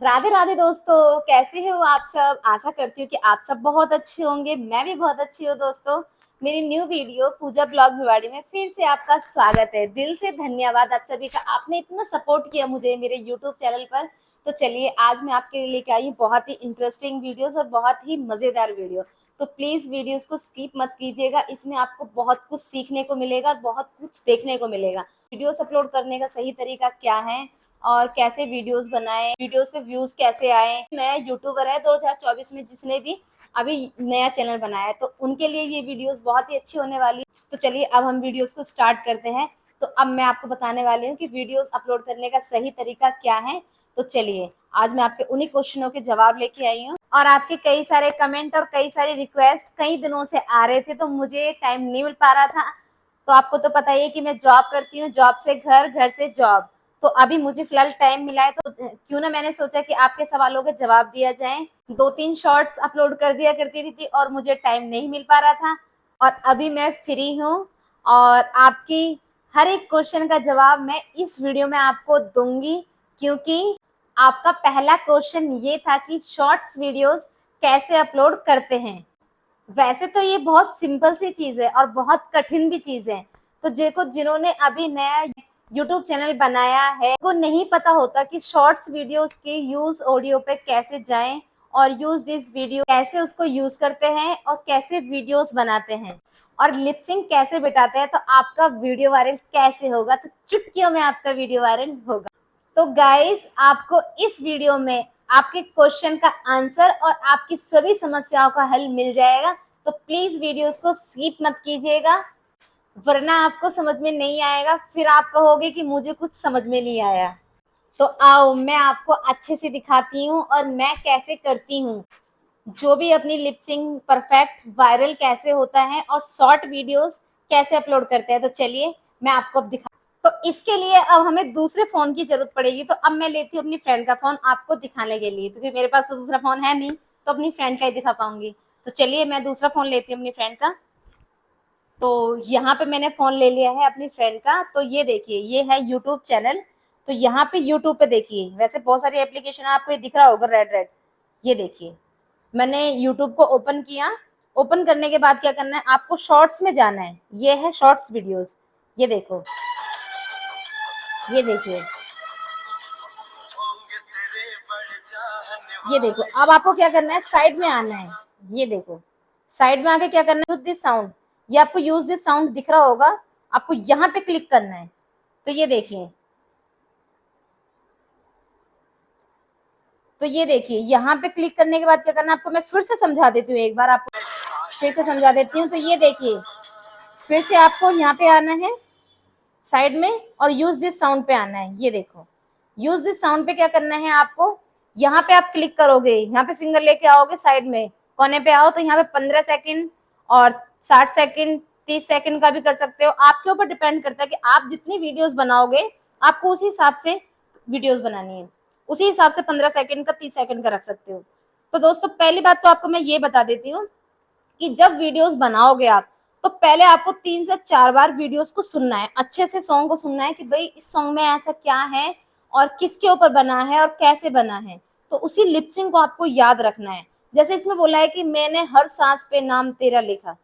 राधे राधे दोस्तों, कैसे हो आप सब। आशा करती हूँ कि आप सब बहुत अच्छे होंगे। मैं भी बहुत अच्छी हूँ दोस्तों। मेरी न्यू वीडियो पूजा ब्लॉग भिवाड़ी में फिर से आपका स्वागत है। दिल से धन्यवाद आप सभी का, आपने इतना सपोर्ट किया मुझे मेरे यूट्यूब चैनल पर। तो चलिए आज मैं आपके लिए लेके आई हूँ बहुत ही इंटरेस्टिंग वीडियोस और बहुत ही मजेदार वीडियो। तो प्लीज वीडियोस को स्किप मत कीजिएगा, इसमें आपको बहुत कुछ सीखने को मिलेगा, बहुत कुछ देखने को मिलेगा। वीडियोस अपलोड करने का सही तरीका क्या है और कैसे वीडियोस बनाएं, वीडियोस पे व्यूज कैसे आए। नया यूट्यूबर है 2024 में जिसने भी अभी नया चैनल बनाया है, तो उनके लिए ये वीडियोस बहुत ही अच्छी होने वाली है। तो चलिए अब हम वीडियोस को स्टार्ट करते हैं। तो अब मैं आपको बताने वाली हूँ कि वीडियोस अपलोड करने का सही तरीका क्या है। तो चलिए आज मैं आपके उन्हीं क्वेश्चनों के जवाब लेके आई हूँ, और आपके कई सारे कमेंट और कई सारे रिक्वेस्ट कई दिनों से आ रहे थे, तो मुझे टाइम नहीं मिल पा रहा था। तो आपको तो पता ही है कि मैं जॉब करती हूँ, जॉब से घर, घर से जॉब। तो अभी मुझे फिलहाल टाइम मिला है, तो क्यों ना मैंने सोचा कि आपके सवालों के जवाब दिया जाए। 2-3 शॉर्ट्स अपलोड कर दिया करती थी और मुझे टाइम नहीं मिल पा रहा था, और अभी मैं फ्री हूँ और आपकी हर एक क्वेश्चन का जवाब मैं इस वीडियो में आपको दूंगी। क्योंकि आपका पहला क्वेश्चन ये था कि शॉर्ट्स वीडियोस कैसे अपलोड करते हैं। वैसे तो ये बहुत सिंपल सी चीज है और बहुत कठिन भी चीज है। तो देखो, जिन्होंने अभी नया यूट्यूब चैनल बनाया है को नहीं पता होता कि शॉर्ट्स वीडियोस के यूज ऑडियो पे कैसे जाएं और यूज दिस वीडियो कैसे उसको यूज करते हैं और कैसे वीडियोस बनाते हैं और लिपसिंग कैसे बिठाते हैं, तो आपका वीडियो वायरल कैसे होगा। तो चुटकियों में आपका वीडियो वायरल होगा। तो गाइस, आपको इस वीडियो में आपके क्वेश्चन का आंसर और आपकी सभी समस्याओं का हल मिल जाएगा। तो प्लीज वीडियोस को स्किप मत कीजिएगा, वरना आपको समझ में नहीं आएगा, फिर आप कहोगे कि मुझे कुछ समझ में नहीं आया। तो आओ मैं आपको अच्छे से दिखाती हूँ और मैं कैसे करती हूँ, जो भी अपनी लिपसिंग परफेक्ट वायरल कैसे होता है और शॉर्ट वीडियोस कैसे अपलोड करते हैं। तो चलिए मैं आपको अब दिखा। तो इसके लिए अब हमें दूसरे फोन की जरूरत पड़ेगी। तो अब मैं लेती हूँ अपनी फ्रेंड का फोन आपको दिखाने के लिए, क्योंकि मेरे पास तो दूसरा फोन है नहीं, तो अपनी फ्रेंड का ही दिखा पाऊंगी। तो चलिए मैं दूसरा फोन लेती हूँ अपनी फ्रेंड का। तो यहाँ पे मैंने फोन ले लिया है अपनी फ्रेंड का। तो ये देखिए, ये है यूट्यूब चैनल। तो यहाँ पे यूट्यूब पे देखिए, वैसे बहुत सारी एप्लीकेशन आपको ये दिख रहा होगा रेड रेड। ये देखिए, मैंने यूट्यूब को ओपन किया। ओपन करने के बाद क्या करना है, आपको शॉर्ट्स में जाना है। ये है शॉर्ट्स वीडियोस। ये देखो, ये देखिए, ये देखो। अब आपको क्या करना है, साइड में आना है। ये देखो, साइड में आके क्या करना है, यूज दिस साउंड। ये आपको यूज दिस साउंड दिख रहा होगा, आपको यहाँ पे क्लिक करना है। तो ये देखिए, तो ये देखिए, यहाँ पे क्लिक करने के बाद क्या करना है, आपको मैं फिर से समझा देती हूँ, एक बार आपको फिर से समझा देती हूँ। तो ये देखिए, फिर से आपको यहाँ पे आना है साइड में और यूज दिस साउंड पे आना है। ये देखो, यूज दिस साउंड पे क्या करना है आपको, यहाँ पे आप क्लिक करोगे, यहाँ पे फिंगर लेके आओगे, साइड में कोने पे आओ। तो यहाँ पे 15 सेकंड और 60 सेकंड, 30 सेकंड का भी कर सकते हो। आपके ऊपर डिपेंड करता है कि आप जितनी वीडियोस बनाओगे, आपको उसी हिसाब से वीडियोस बनानी है। उसी हिसाब से 15 सेकंड का, 30 सेकंड का रख सकते हो। तो दोस्तों, पहली बात तो आपको मैं ये बता देती हूँ कि जब वीडियोस बनाओगे आप, तो पहले आपको 3 से 4 बार वीडियोस को सुनना है, अच्छे से सॉन्ग को सुनना है कि भाई इस सॉन्ग में ऐसा क्या है और किसके ऊपर बना है और कैसे बना है। तो उसी लिपसिंग को आपको याद रखना है। जैसे इसमें बोला है कि मैंने हर सांस पे नाम तेरा लिखा,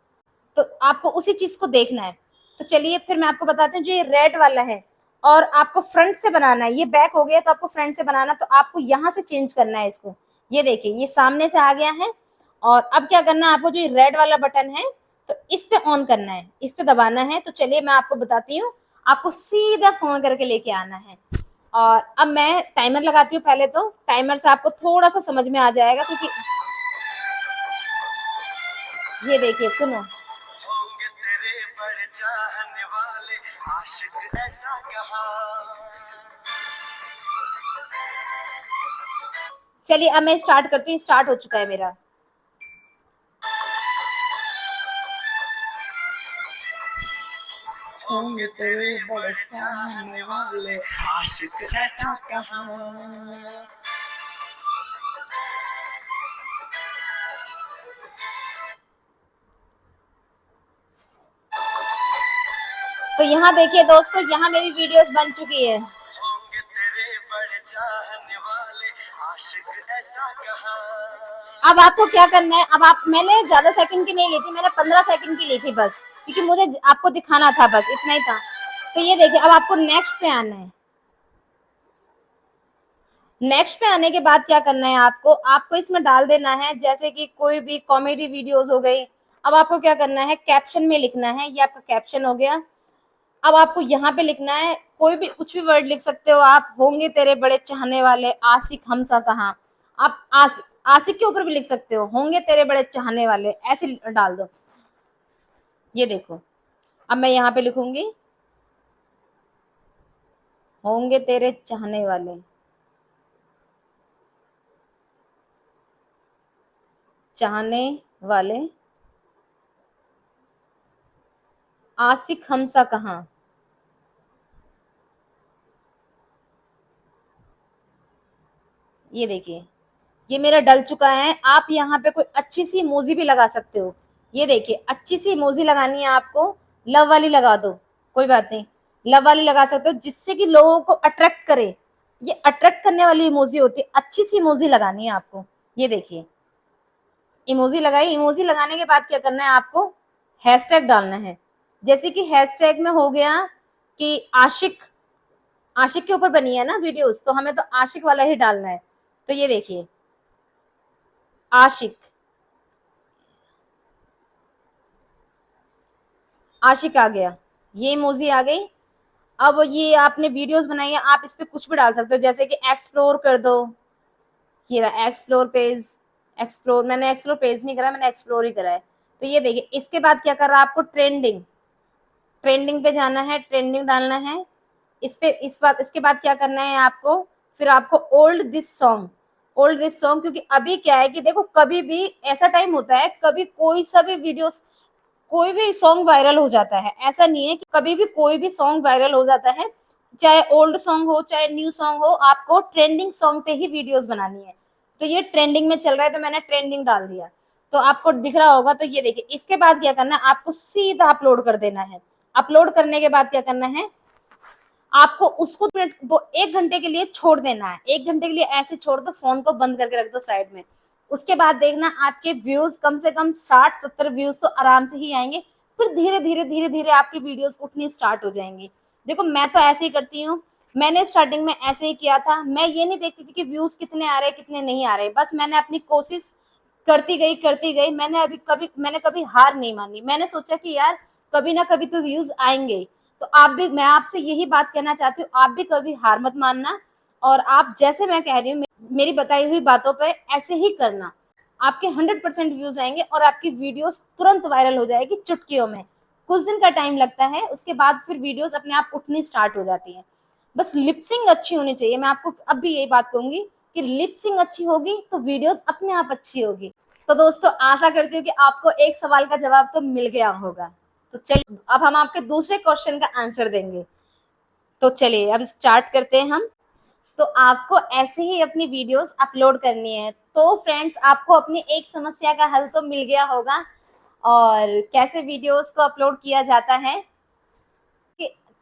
तो आपको उसी चीज को देखना है। तो चलिए फिर मैं आपको बताती हूँ। जो ये रेड वाला है और आपको फ्रंट से बनाना है, ये बैक हो गया तो आपको फ्रंट से बनाना, तो आपको यहाँ से चेंज करना है इसको। ये देखिए, ये सामने से आ गया है। और अब क्या करना है आपको, जो रेड वाला बटन है, तो इस पे ऑन करना है, इस पे दबाना है। तो चलिए मैं आपको बताती हूँ, आपको सीधा फोन करके लेके आना है। और अब मैं टाइमर लगाती हूँ। पहले तो टाइमर से आपको थोड़ा सा समझ में आ जाएगा, क्योंकि ये देखिए, सुनो। चलिए अब मैं स्टार्ट करती हूँ। स्टार्ट हो चुका है मेरा। होंगे तेरे बड़े चाहने वाले, आशिक ऐसा कहाँ। तो यहाँ देखिए दोस्तों, यहाँ मेरी वीडियोस बन चुकी है। अब आपको क्या करना है, अब आप, मैंने ज्यादा सेकंड की नहीं ली थी, मैंने 15 सेकंड की ली थी बस, क्योंकि मुझे आपको दिखाना था, बस इतना ही था। तो ये देखिए, अब आपको नेक्स्ट पे आना है। नेक्स्ट पे आने के बाद क्या करना है, आपको आपको इसमें डाल देना है, जैसे कि कोई भी कॉमेडी वीडियोस हो गई। अब आपको क्या करना है, कैप्शन में लिखना है, ये आपका कैप्शन हो गया। अब आपको यहाँ पे लिखना है, कोई भी कुछ भी वर्ड लिख सकते हो आप, होंगे तेरे बड़े चाहने वाले, आशिक हमसा कहाँ। आप आशिक के ऊपर भी लिख सकते हो, होंगे तेरे बड़े चाहने वाले, ऐसे डाल दो। ये देखो, अब मैं यहाँ पे लिखूंगी, होंगे तेरे चाहने वाले, चाहने वाले, आशिक हमसा कहाँ। ये देखिए, ये मेरा डल चुका है। आप यहाँ पे कोई अच्छी सी इमोजी भी लगा सकते हो। ये देखिए, अच्छी सी इमोजी लगानी है आपको, लव वाली लगा दो, कोई बात नहीं, लव वाली लगा सकते हो, जिससे कि लोगों को अट्रैक्ट करे। ये अट्रैक्ट करने वाली इमोजी होती है, अच्छी सी इमोजी लगानी है आपको। ये देखिए, इमोजी लगाई। इमोजी लगाने के बाद क्या करना है, आपको हैशटैग डालना है। जैसे कि हैशटैग में हो गया कि आशिक, आशिक के ऊपर बनी है ना वीडियोस, तो हमें तो आशिक वाला ही डालना है। तो ये देखिए, आशिक, आशिक आ गया, ये इमोजी आ गई। अब ये आपने वीडियोस बनाई है, आप इस पे कुछ भी डाल सकते हो, जैसे कि एक्सप्लोर कर दो। ये रहा एक्सप्लोर पेज, एक्सप्लोर, मैंने एक्सप्लोर पेज नहीं करा, मैंने एक्सप्लोर ही करा है। तो ये देखिए, इसके बाद क्या कर रहा है, आपको ट्रेंडिंग, ट्रेंडिंग पे जाना है, ट्रेंडिंग डालना है। इस पे, इस बात, इसके बाद क्या करना है आपको, फिर आपको old this song, old this song, क्योंकि अभी क्या है कि देखो, कभी भी ऐसा टाइम होता है, कभी कोई सा भी वीडियोस, कोई भी सॉन्ग वायरल हो जाता है। ऐसा नहीं है कि कभी भी कोई भी सॉन्ग वायरल हो जाता है, चाहे ओल्ड सॉन्ग हो चाहे न्यू सॉन्ग हो, आपको ट्रेंडिंग सॉन्ग पे ही वीडियोस बनानी है। तो ये ट्रेंडिंग में चल रहा है, तो मैंने ट्रेंडिंग डाल दिया, तो आपको दिख रहा होगा। तो ये देखिए, इसके बाद क्या करना है, आपको सीधा अपलोड कर देना है। अपलोड करने के बाद क्या करना है, आपको उसको मिनट दो, 1 घंटे के लिए छोड़ देना है। 1 घंटे के लिए ऐसे छोड़ दो, फोन को बंद करके रख दो साइड में। उसके बाद देखना, आपके व्यूज कम से कम 60-70 व्यूज तो आराम से ही आएंगे। फिर धीरे धीरे धीरे धीरे आपकी वीडियोस उठनी स्टार्ट हो जाएंगी। देखो, मैं तो ऐसे ही करती हूँ, मैंने स्टार्टिंग में ऐसे ही किया था। मैं ये नहीं देखती थी कि व्यूज कितने आ रहे कितने नहीं आ रहे, बस मैंने अपनी कोशिश करती गई। मैंने कभी हार नहीं मानी। मैंने सोचा कि यार, कभी ना कभी तो व्यूज आएंगे। तो आप भी, मैं आपसे यही बात कहना चाहती हूँ, आप भी कभी हार मत मानना, और आप जैसे मैं कह रही हूँ, मेरी बताई हुई बातों पर ऐसे ही करना। आपके 100% व्यूज आएंगे और आपकी वीडियोस तुरंत वायरल हो जाएगी चुटकियों में। कुछ दिन का टाइम लगता है, उसके बाद फिर वीडियोस अपने आप उठनी स्टार्ट हो जाती है। बस लिपसिंग अच्छी होनी चाहिए। मैं आपको अब भी यही बात कहूंगी कि लिपसिंग अच्छी होगी तो वीडियोस अपने आप अच्छी होगी। तो दोस्तों, आशा करती हूँ कि आपको एक सवाल का जवाब तो मिल गया होगा। तो चलिए, अब हम आपके दूसरे क्वेश्चन का आंसर देंगे। तो चलिए, अब स्टार्ट करते हैं हम। तो आपको ऐसे ही अपनी वीडियोस अपलोड करनी है। तो फ्रेंड्स, आपको अपनी एक समस्या का हल तो मिल गया होगा, और कैसे वीडियोस को अपलोड किया जाता है।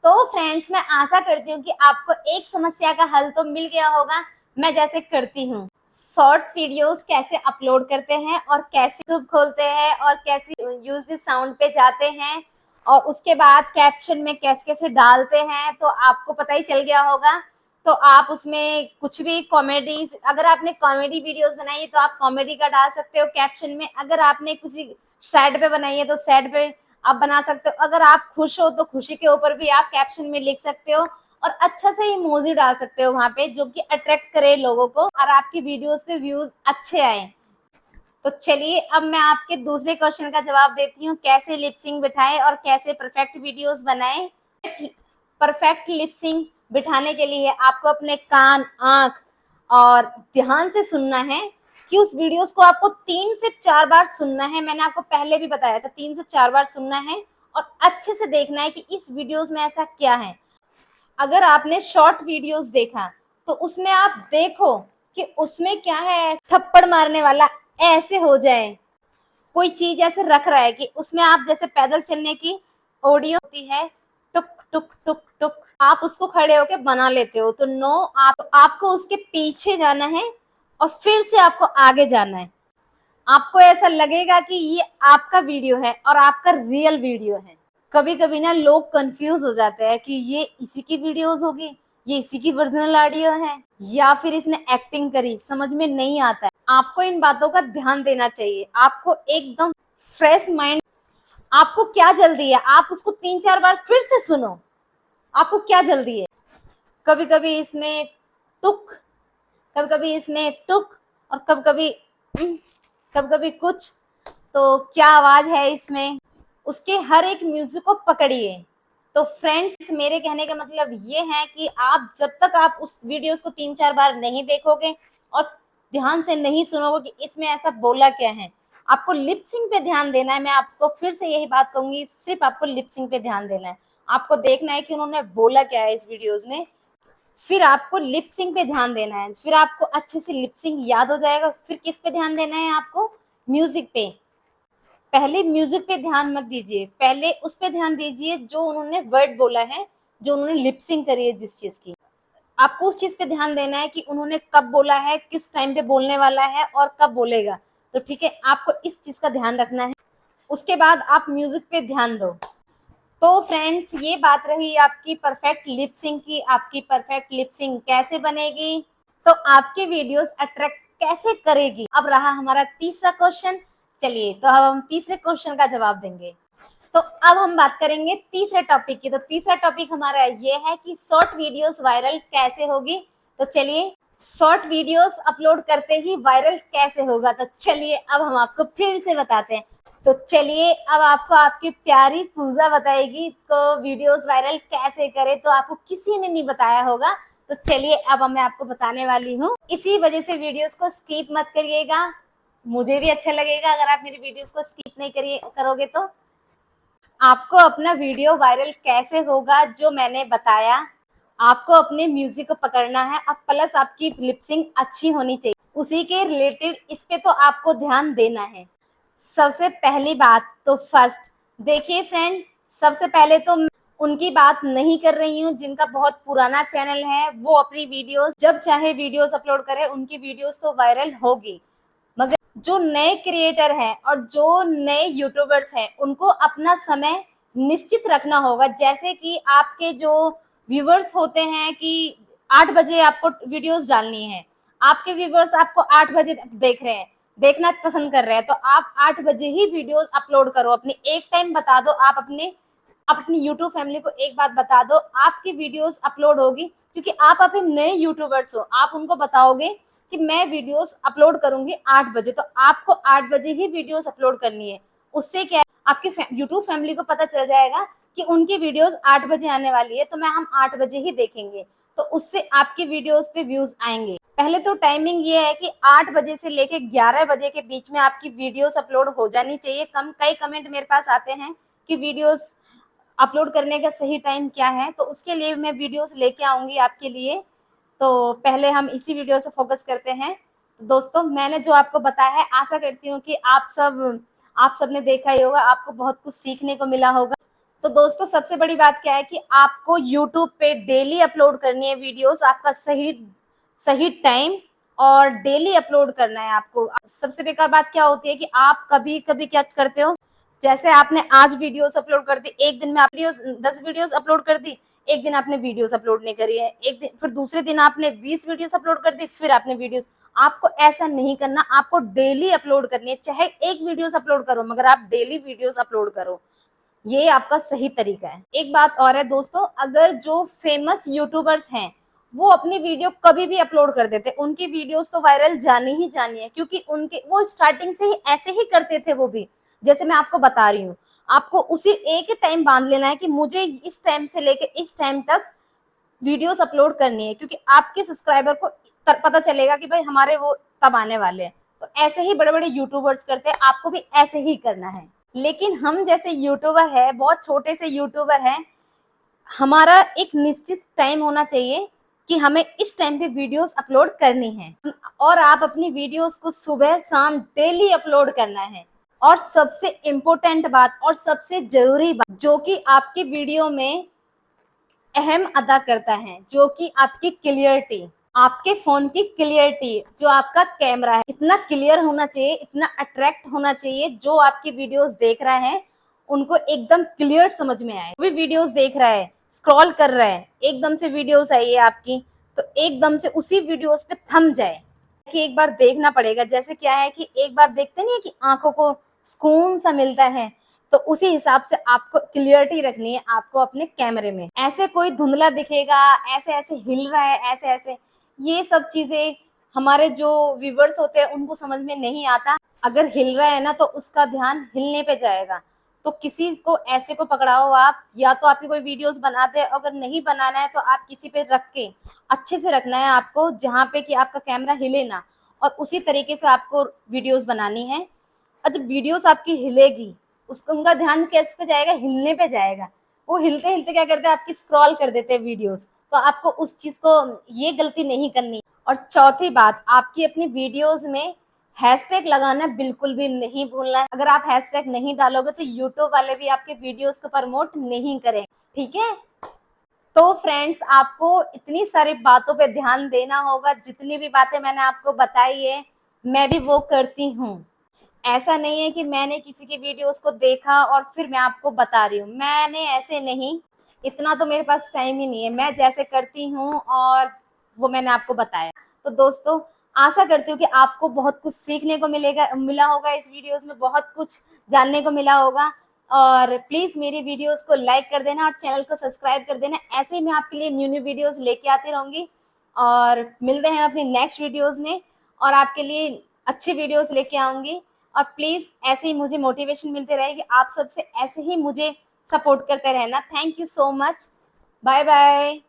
तो फ्रेंड्स, मैं आशा करती हूँ कि आपको एक समस्या का हल तो मिल गया होगा। मैं जैसे करती हूँ, शॉर्ट्स वीडियोस कैसे अपलोड करते हैं, और कैसे यूट्यूब खोलते हैं, और कैसे यूज दिस साउंड पे जाते हैं, और उसके बाद कैप्शन में कैसे कैसे डालते हैं, तो आपको पता ही चल गया होगा। तो आप उसमें कुछ भी कॉमेडी, अगर आपने कॉमेडी वीडियोस बनाई है तो आप कॉमेडी का डाल सकते हो कैप्शन में। अगर आपने किसी सैड पे बनाई है तो सैड पे आप बना सकते हो। अगर आप खुश हो तो खुशी के ऊपर भी आप कैप्शन में लिख सकते हो, और अच्छा से इमोजी डाल सकते हो वहां पे, जो कि अट्रैक्ट करे लोगों को, और आपकी वीडियोस पे व्यूज अच्छे आए। तो चलिए, अब मैं आपके दूसरे क्वेश्चन का जवाब देती हूँ, कैसे लिपसिंग बिठाएं और कैसे परफेक्ट वीडियोस बनाएं। परफेक्ट लिपसिंग बिठाने के लिए आपको अपने कान, आंख और ध्यान से सुनना है, कि उस वीडियोस को आपको 3 से 4 बार सुनना है। मैंने आपको पहले भी बताया था, 3 से 4 बार सुनना है, और अच्छे से देखना है कि इस वीडियोस में ऐसा क्या है। अगर आपने शॉर्ट वीडियोस देखा, तो उसमें आप देखो कि उसमें क्या है। थप्पड़ मारने वाला ऐसे हो जाए, कोई चीज ऐसे रख रहा है कि उसमें आप जैसे पैदल चलने की ऑडियो होती है, टुक टुक टुक टुक, आप उसको खड़े होके बना लेते हो, तो नो, आपको उसके पीछे जाना है, और फिर से आपको आगे जाना है। आपको ऐसा लगेगा कि ये आपका वीडियो है और आपका रियल वीडियो है। कभी कभी ना लोग कंफ्यूज हो जाते हैं कि ये इसी की वीडियोस होगी, ये इसी की ओरिजिनल ऑडियो है या फिर इसने एक्टिंग करी, समझ में नहीं आता है। आपको इन बातों का ध्यान देना चाहिए। आपको एकदम फ्रेश माइंड, आपको क्या जल्दी है, आप उसको 3-4 बार फिर से सुनो। आपको क्या जल्दी है? कभी कभी इसमें टुक, कभी कभी इसमें टुक, और कभी कभी कभी कभी कुछ, तो क्या आवाज है इसमें, उसके हर एक म्यूजिक को पकड़िए। तो फ्रेंड्स, मेरे कहने का मतलब ये है कि आप जब तक आप उस वीडियोस को 3-4 बार नहीं देखोगे और ध्यान से नहीं सुनोगे कि इसमें ऐसा बोला क्या है, आपको लिपसिंग पे ध्यान देना है। मैं आपको फिर से यही बात कहूंगी, सिर्फ आपको लिपसिंग पे ध्यान देना है। आपको देखना है कि उन्होंने बोला क्या है इस वीडियोस में, फिर आपको लिपसिंग पे ध्यान देना है। फिर आपको अच्छे से लिपसिंग याद हो जाएगा। फिर किस पे ध्यान देना है आपको? म्यूजिक पे। पहले म्यूजिक पे ध्यान मत दीजिए, पहले उस पे ध्यान दीजिए जो उन्होंने वर्ड बोला है, जो उन्होंने लिपसिंग करी है जिस चीज की। आपको उस चीज पे ध्यान देना है कि उन्होंने कब बोला है, किस टाइम पे बोलने वाला है और कब बोलेगा। तो ठीक है, आपको इस चीज का ध्यान रखना है। उसके बाद आप म्यूजिक पे ध्यान दो। तो फ्रेंड्स, ये बात रही आपकी परफेक्ट लिपसिंग की। आपकी परफेक्ट लिपसिंग कैसे बनेगी, तो आपकी वीडियोस अट्रैक्ट कैसे करेगी। अब रहा हमारा तीसरा क्वेश्चन। चलिए, तो अब हम तीसरे क्वेश्चन का जवाब देंगे। तो अब हम बात करेंगे तीसरे टॉपिक की। तो तीसरा टॉपिक हमारा ये है कि शॉर्ट वीडियोस वायरल कैसे होगी। तो चलिए, शॉर्ट वीडियोस अपलोड करते ही वायरल कैसे होगा, तो चलिए अब हम आपको फिर से बताते हैं। तो चलिए, अब आपको आपकी प्यारी पूजा बताएगी तो वीडियोस वायरल कैसे करे, तो आपको किसी ने नहीं बताया होगा। तो चलिए, अब मैं आपको बताने वाली हूँ। इसी वजह से वीडियोस को स्किप मत करिएगा। मुझे भी अच्छा लगेगा अगर आप मेरी वीडियोस को स्किप नहीं करोगे। तो आपको अपना वीडियो वायरल कैसे होगा, जो मैंने बताया, आपको अपने म्यूजिक को पकड़ना है। अब प्लस आपकी लिपसिंग अच्छी होनी चाहिए, उसी के रिलेटेड इस पे तो आपको ध्यान देना है। सबसे पहली बात तो फर्स्ट, देखिए फ्रेंड, सबसे पहले तो उनकी बात नहीं कर रही हूँ जिनका बहुत पुराना चैनल है। वो अपनी वीडियोस जब चाहे वीडियोस अपलोड करे, उनकी वीडियोस तो वायरल होगी। मगर जो नए क्रिएटर हैं और जो नए यूट्यूबर्स हैं, उनको अपना समय निश्चित रखना होगा। जैसे कि आपके जो व्यूवर्स होते हैं कि 8 बजे आपको वीडियोस डालनी है, आपके व्यूवर्स आपको 8 बजे देख रहे हैं, देखना पसंद कर रहे हैं, तो आप 8 बजे ही वीडियोस अपलोड करो। अपनी एक टाइम बता दो, आप अपनी यूट्यूब फैमिली को एक बात बता दो, आपकी वीडियोस अपलोड होगी। क्योंकि आप अभी नए यूट्यूबर्स हो, आप उनको बताओगे कि मैं वीडियोस अपलोड करूंगी 8 बजे, तो आपको 8 बजे ही वीडियोस अपलोड करनी है। उससे क्या है, आपकी यूट्यूब फैमिली को पता चल जाएगा कि उनकी वीडियोस 8 बजे आने वाली है, तो हम 8 बजे ही देखेंगे। तो उससे आपकी वीडियोस पे व्यूज आएंगे। पहले तो टाइमिंग ये है कि 8 बजे से लेके 11 बजे के बीच में आपकी वीडियोस अपलोड हो जानी चाहिए। कई कमेंट मेरे पास आते हैं कि वीडियोस अपलोड करने का सही टाइम क्या है, तो उसके लिए मैं वीडियोस लेके आऊंगी आपके लिए। तो पहले हम इसी वीडियो से फोकस करते हैं। दोस्तों, मैंने जो आपको बताया है, आशा करती हूँ कि आप सब ने देखा ही होगा, आपको बहुत कुछ सीखने को मिला होगा। तो दोस्तों, सबसे बड़ी बात क्या है कि आपको YouTube पे डेली अपलोड करनी है वीडियोस। आपका सही सही टाइम और डेली अपलोड करना है आपको। सबसे बेकार बात क्या होती है कि आप कभी कभी क्या करते हो, जैसे आपने आज वीडियोस अपलोड कर दी, एक दिन में आप 10 वीडियोस अपलोड कर दी, एक दिन आपने वीडियोस अपलोड नहीं करी है, एक दिन फिर दूसरे दिन आपने 20 वीडियोस अपलोड कर दी, फिर आपने वीडियोस। आपको ऐसा नहीं करना, आपको डेली अपलोड करनी है। चाहे एक वीडियोस अपलोड करो, मगर आप डेली वीडियोस अपलोड करो, ये आपका सही तरीका है। एक बात और है दोस्तों, अगर जो फेमस यूट्यूबर्स हैं वो अपनी वीडियो कभी भी अपलोड कर देते, उनकी वीडियोस तो वायरल जानी ही जानी है। क्योंकि उनके वो स्टार्टिंग से ही ऐसे ही करते थे। वो भी जैसे मैं आपको बता रही हूँ, आपको उसी एक टाइम बांध लेना है कि मुझे इस टाइम से लेकर इस टाइम तक वीडियोस अपलोड करनी है। क्योंकि आपके सब्सक्राइबर को पता चलेगा कि भाई हमारे वो तब आने वाले हैं। तो ऐसे ही बड़े बड़े यूट्यूबर्स करते हैं, आपको भी ऐसे ही करना है। लेकिन हम जैसे यूट्यूबर है, बहुत छोटे से यूट्यूबर हैं, हमारा एक निश्चित टाइम होना चाहिए कि हमें इस टाइम पे वीडियोस अपलोड करनी है। और आप अपनी वीडियोस को सुबह शाम डेली अपलोड करना है। और सबसे इम्पोर्टेंट बात और सबसे जरूरी बात जो कि आपकी वीडियो में अहम अदा करता है, जो कि आपकी क्लियरिटी। आपके फोन की क्लियरिटी, जो आपका कैमरा है इतना क्लियर होना चाहिए, इतना अट्रैक्ट होना चाहिए, जो आपकी वीडियोस देख रहा है उनको एकदम क्लियर समझ में आए। भी वीडियोस देख रहा है, स्क्रॉल कर रहा है, एकदम से वीडियोस आई है आपकी, तो एकदम से उसी वीडियोस पे थम जाए कि एक बार देखना पड़ेगा। जैसे क्या है कि एक बार देखते नहीं है कि आंखों को सुकून सा मिलता है, तो उसी हिसाब से आपको क्लियरिटी रखनी है आपको अपने कैमरे में। ऐसे कोई धुंधला दिखेगा, ऐसे ऐसे हिल रहा है, ऐसे ऐसे, ये सब चीजें हमारे जो व्यूवर्स होते हैं उनको समझ में नहीं आता। अगर हिल रहा है ना तो उसका ध्यान हिलने पे जाएगा। तो किसी को ऐसे को पकड़ाओ आप, या तो आपकी कोई वीडियोस बनाते हैं, अगर नहीं बनाना है तो आप किसी पे रख के अच्छे से रखना है आपको, जहाँ पे कि आपका कैमरा हिले ना, और उसी तरीके से आपको वीडियोस बनानी है। और जब वीडियोस आपकी हिलेगी, उसको उनका ध्यान कैसे पे जाएगा, हिलने पे जाएगा। वो हिलते हिलते क्या करते हैं, आपकी स्क्रॉल कर देते हैं वीडियोस। तो आपको उस चीज को, ये गलती नहीं करनी। और चौथी बात, आपकी अपनी वीडियोस में हैशटैग लगाना बिल्कुल भी नहीं भूलना है। अगर आप हैशटैग नहीं डालोगे तो यूट्यूब वाले भी आपके वीडियोस को प्रमोट नहीं करें, ठीक है। तो फ्रेंड्स, आपको इतनी सारी बातों पे ध्यान देना होगा। जितनी भी बातें मैंने आपको बताई है, मैं भी वो करती हूँ। ऐसा नहीं है कि मैंने किसी की वीडियोस को देखा और फिर मैं आपको बता रही हूँ, मैंने ऐसे नहीं, इतना तो मेरे पास टाइम ही नहीं है। मैं जैसे करती हूँ और वो मैंने आपको बताया। तो दोस्तों, आशा करती हूँ कि आपको बहुत कुछ सीखने को मिला होगा, इस वीडियोस में बहुत कुछ जानने को मिला होगा। और प्लीज मेरी वीडियोस को लाइक कर देना और चैनल को सब्सक्राइब कर देना। ऐसे ही मैं आपके लिए न्यू न्यू वीडियोस लेके आती रहूंगी, और मिल रहे हैं अपनी नेक्स्ट वीडियोस में, और आपके लिए अच्छी वीडियोस लेके आऊंगी। और प्लीज ऐसे ही मुझे मोटिवेशन मिलते रहेगी, आप सबसे ऐसे ही मुझे सपोर्ट करते रहना। Thank you so much, bye bye.